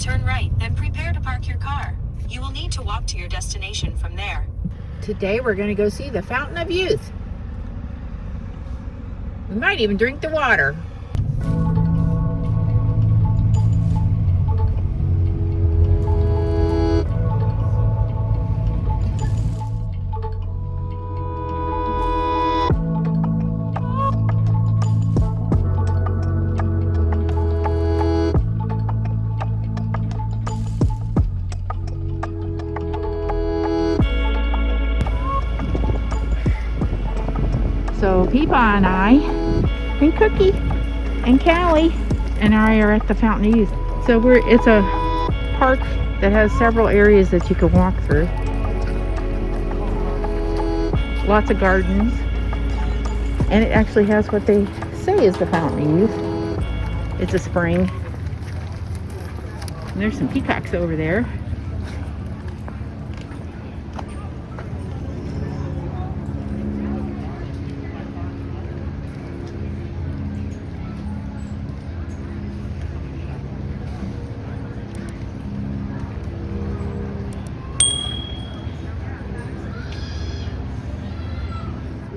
Turn right, then prepare to park your car. You will need to walk to your destination from there. Today we're going to go see the Fountain of Youth. We might even drink the water. So Peepa and I, and Cookie, and Callie, and I are at the Fountain of Youth. So it's a park that has several areas that you can walk through. Lots of gardens. And it actually has what they say is the Fountain of Youth. It's a spring. And there's some peacocks over there.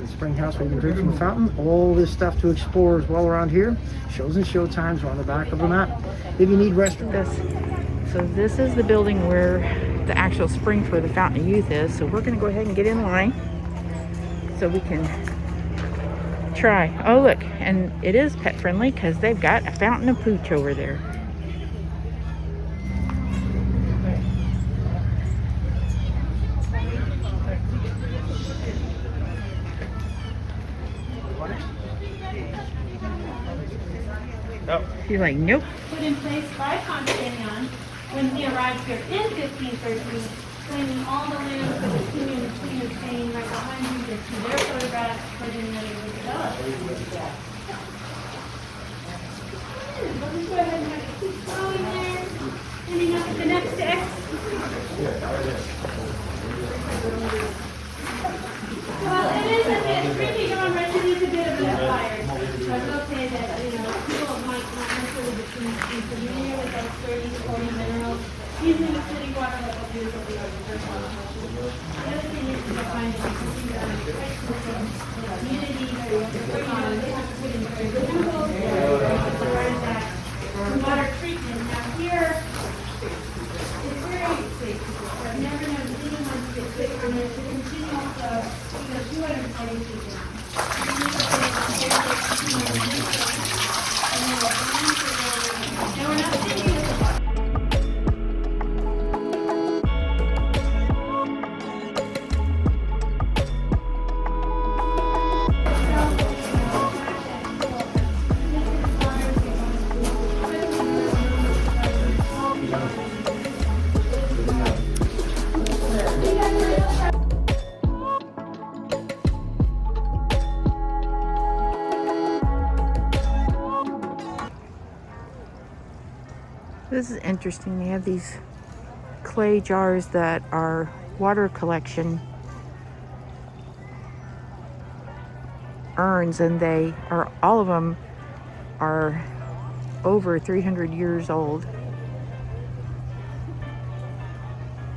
Spring house where you can drink from the fountain. All this stuff to explore as well around here. Shows and show times are on the back of the map. If you need restrooms. So this is the building where the actual spring for the Fountain of Youth is. So we're going to go ahead and get in line so we can try. Oh look, and it is pet friendly because they've got a fountain of pooch over there. Oh. You're like, nope. Put in place by Condenser when he arrived here in 1513, claiming all the land for the king and the queen of Spain right behind you. You see their photographs for the name of Isabella. Let me go ahead and keep going there. Ending up at the next X. Well, it is a bit tricky going right. It is a bit of an acquired. So I will say that, people might not necessarily be familiar with those 30 to 40 minerals. Using the city water that will use will be our first one. The other thing is to find that something that is quite system, community, they have to put in chemicals, that water treatment. Now here, it's very safe. I've never known anyone to get sick from it. To continue also, 240 people. And we're not thinking of the This is interesting. They have these clay jars that are water collection urns, and they are, all of them are over 300 years old.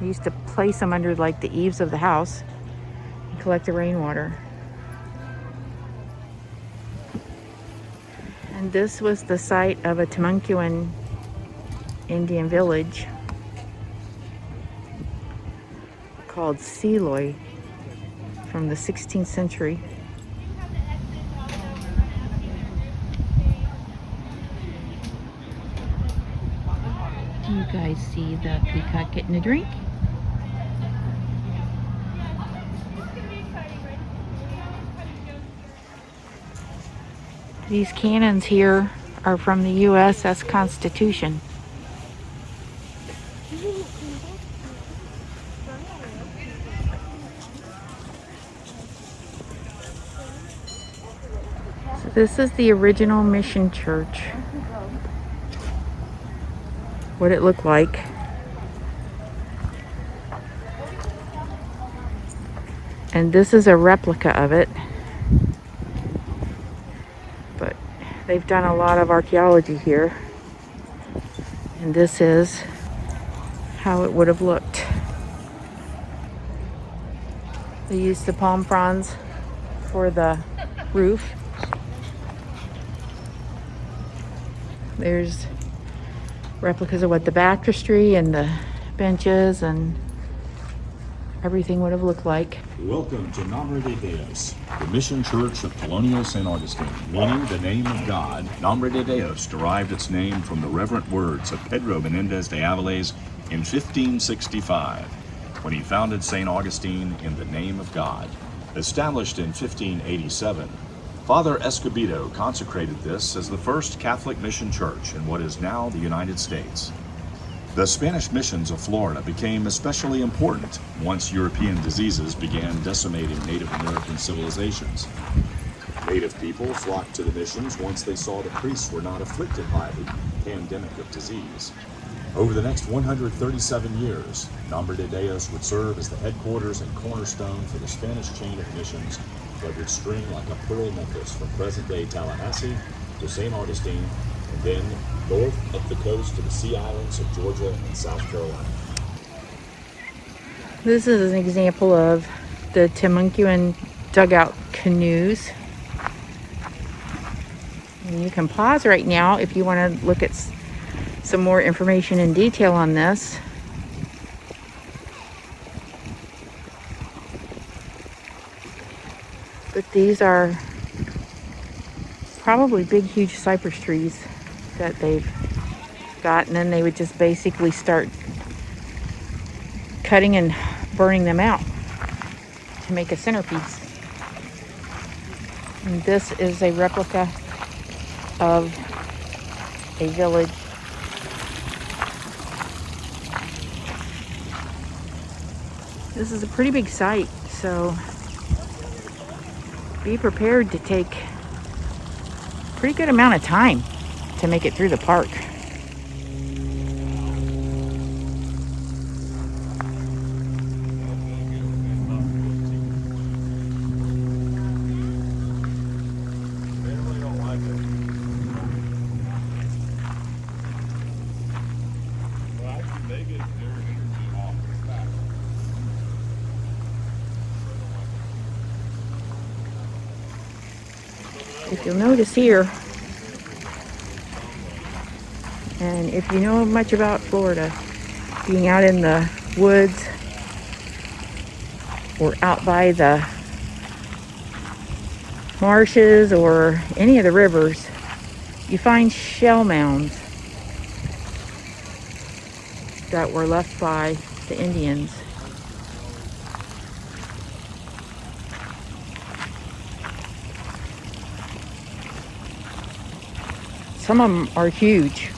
They used to place them under like the eaves of the house and collect the rainwater. And this was the site of a Timuncuan Indian village called Seloy from the 16th century. Do you guys see the peacock getting a drink? These cannons here are from the USS Constitution. So this is the original mission church. What it looked like. And this is a replica of it. But they've done a lot of archaeology here. And this is how it would have looked. They used the palm fronds for the roof. There's replicas of what the baptistry and the benches and everything would have looked like. Welcome to Nombre de Dios, the mission church of colonial St. Augustine, meaning the name of God. Nombre de Dios derived its name from the reverent words of Pedro Menendez de Avilés in 1565, when he founded St. Augustine in the name of God. Established in 1587, Father Escobedo consecrated this as the first Catholic mission church in what is now the United States. The Spanish missions of Florida became especially important once European diseases began decimating Native American civilizations. Native people flocked to the missions once they saw the priests were not afflicted by the pandemic of disease. Over the next 137 years, Nombre de Dios would serve as the headquarters and cornerstone for the Spanish chain of missions that would string like a pearl necklace from present-day Tallahassee to St. Augustine, and then north up the coast to the Sea Islands of Georgia and South Carolina. This is an example of the Timuncuan dugout canoes. And you can pause right now if you want to look at some more information in detail on this. But these are probably big, huge cypress trees that they've got, and then they would just basically start cutting and burning them out to make a centerpiece. And this is a replica of a village. This is a pretty big site, so be prepared to take a pretty good amount of time to make it through the park. If you'll notice here, and if you know much about Florida, being out in the woods or out by the marshes or any of the rivers, you find shell mounds that were left by the Indians. Some of them are huge.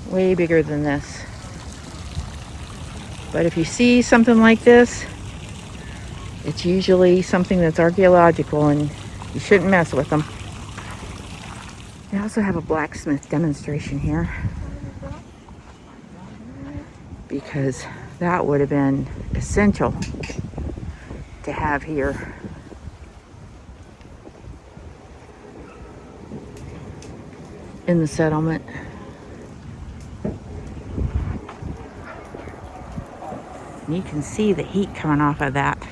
Way bigger than this. But if you see something like this, it's usually something that's archaeological and you shouldn't mess with them. They also have a blacksmith demonstration here, because that would have been essential to have here. In the settlement. And you can see the heat coming off of that.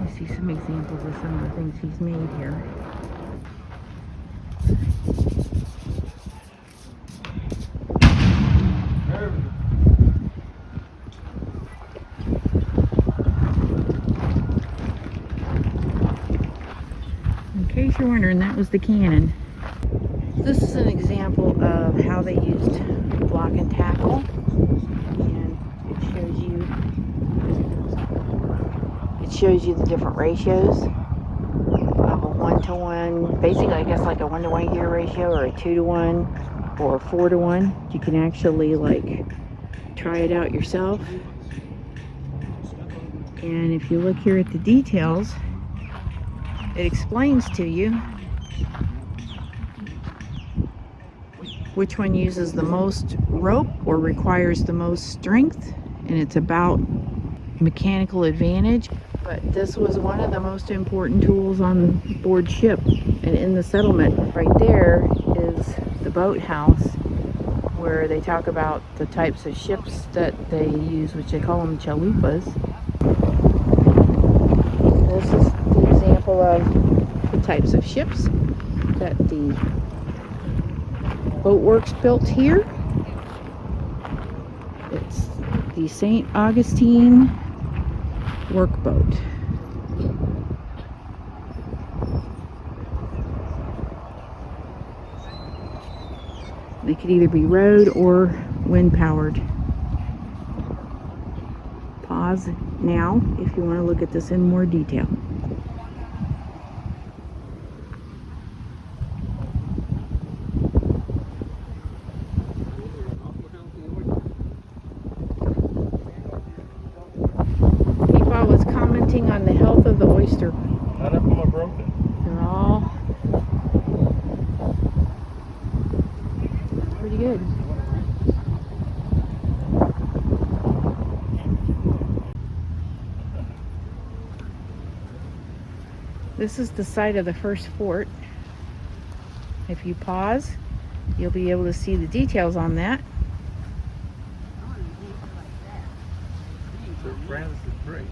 You see some examples of some of the things he's made here. In case you're wondering, that was the Canon. This is an example of how they used block and tackle, and it shows you the different ratios of a 1-to-1, basically I guess like a 1-to-1 gear ratio, or a 2-to-1, or a 4-to-1. You can actually like try it out yourself. And if you look here at the details, it explains to you which one uses the most rope or requires the most strength, and it's about mechanical advantage. But this was one of the most important tools on board ship and in the settlement. Right there is the boathouse, where they talk about the types of ships that they use, which they call them chalupas. This is the example of the types of ships that the boatworks built here. It's the St. Augustine workboat. They could either be rowed or wind powered. Pause now if you want to look at this in more detail. People was commenting on the health of the oyster. None of them are broken. They're all pretty good. This is the site of the first fort. If you pause, you'll be able to see the details on that. Sir Francis Drake.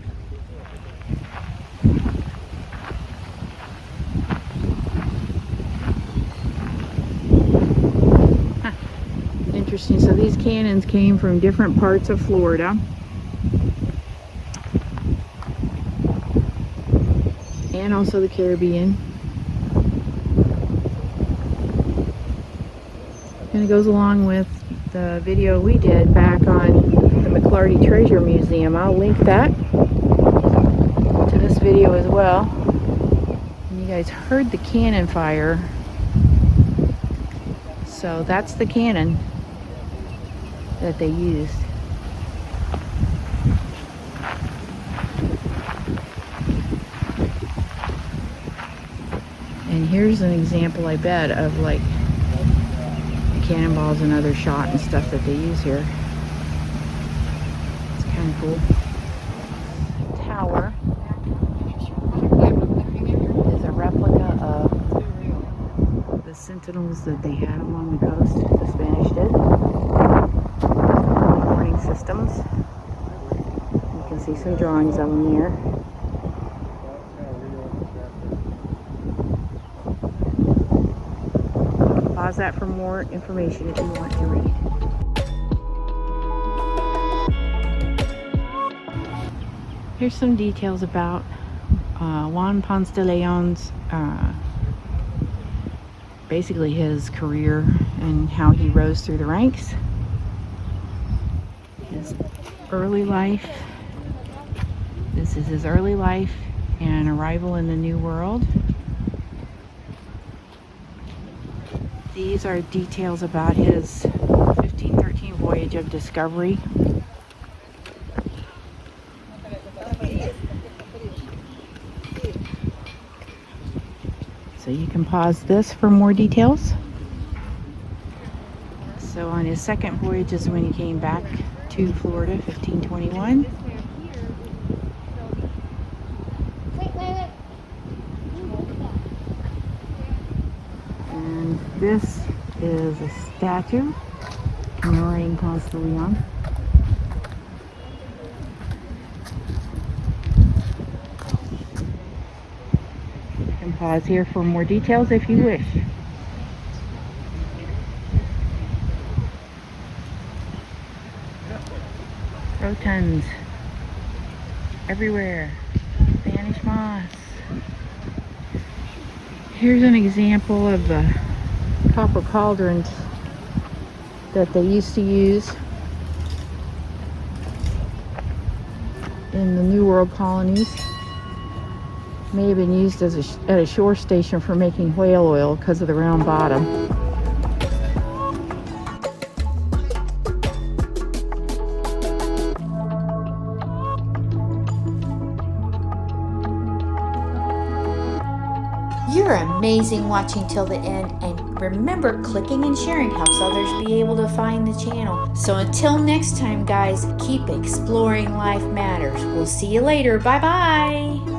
Interesting. So these cannons came from different parts of Florida. And also the Caribbean. And it goes along with the video we did back on the McLarty Treasure Museum. I'll link that to this video as well. And you guys heard the cannon fire. So that's the cannon that they used. And here's an example, I bet, of like the cannonballs and other shot and stuff that they use here. It's kind of cool. Tower is a replica of the sentinels that they had along the coast. The Spanish did. Warning systems. You can see some drawings of them there. Pause that for more information if you want to read. Here's some details about Juan Ponce de Leon's basically his career and how he rose through the ranks. His early life. This is his early life and arrival in the New World. These are details about his 1513 voyage of discovery. So you can pause this for more details. So on his second voyage is when he came back to Florida, 1521. And this is a statue commemorating Ponce de Leon. You can pause here for more details if you wish. Rotunds everywhere. Spanish moss. Here's an example of the copper cauldrons that they used to use in the New World colonies. May have been used as at a shore station for making whale oil because of the round bottom. You're amazing watching till the end, and Remember, clicking and sharing helps others be able to find the channel. So until next time, guys, keep exploring Life Matters. We'll see you later. Bye bye.